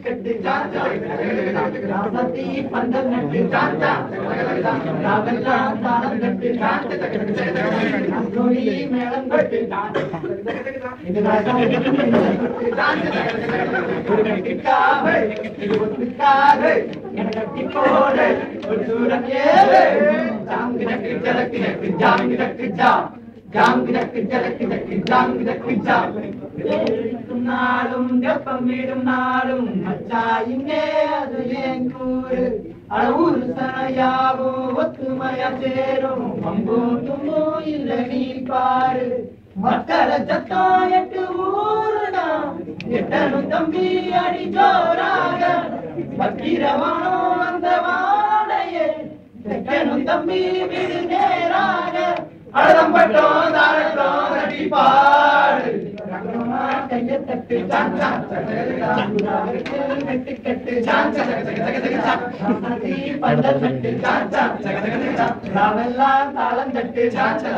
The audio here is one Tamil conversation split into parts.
கட்டு சாச்சா ராசத்தி பந்தல் நட்டு சாச்சா ராவெல்லாம் தாளம் கட்டு சாச்சா நந்தோடி மேளம் கட்டு இது ஒரு கட்டிக்காக இது ஒத்துக்காக என கட்டி போட ஒரு சூரன் ஏறு ஜாங்கு நக்கு ஜலக்கு நக்கு ஜாங்கு நக்கு ஜா ஜாங்கு நக்கு ஜலக்கு நக்கு ஜாங்கு நக்கு ஜா நாடும் வெப்பம் வீடும் நாடும் மச்சா இங்கே அது ஏன் கூறு அளவுரு சனையாவும் ஒத்துமையா சேரும் அம்பும் தும்பும் இல்ல நீ பாரு மக்களை சத்தம் எட்டு ஊருடா எட்டனும் தம்பி அடி ஜோராக பத்திரவானோ அந்த வாடையே எட்டனும் தம்பி வீடு நேராக அழகம் பட்டோம் தாரட்டோம் கட்டி பாடு கையை தட்டு சாஞ்சா கட்டு கட்டு சாஞ்சா பந்தல் தட்டு சாஞ்சா ராவெல்லாம் தாளம் தட்டு சாஞ்சா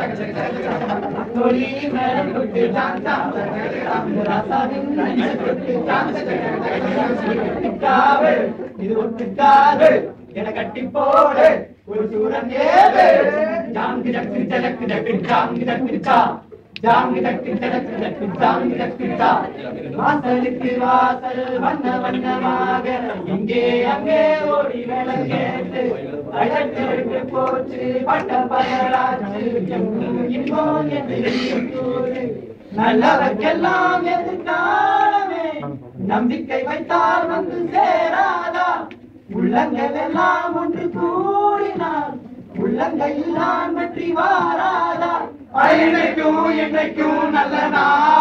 தொழி மேலம் தொட்டு சாஞ்சா ராசாவின் தொட்டு சாஞ்சா இது ஒட்டுக்காது என கட்டி போடு ஒரு சூரன் ஏது ஜாங்கு ஜக்கு ஜலக்கு ஜக்கு ஜாங்கு ஜக்கு ஜா ஜாங்கு ஜக்கு ஜலக்கு ஜக்கு ஜாங்கு ஜக்கு ஜா வாசலுக்கு வாசல் வண்ண வண்ணமாக இங்கே அங்கே ஓடி மேளம் கேட்டு அழகு போச்சு பட்ட பயராச்சு இன்பம் என்று நல்லவர்க்கெல்லாம் எதிர்காலமே நம்பிக்கை வைத்தால் வந்து சேராதா உள்ளங்கள் எல்லாம் ஒன்று கூடினார் உள்ளங்கையில் நான் வெற்றி வாராதா என்னைக்கும் என்னைக்கும் நல்ல நாள்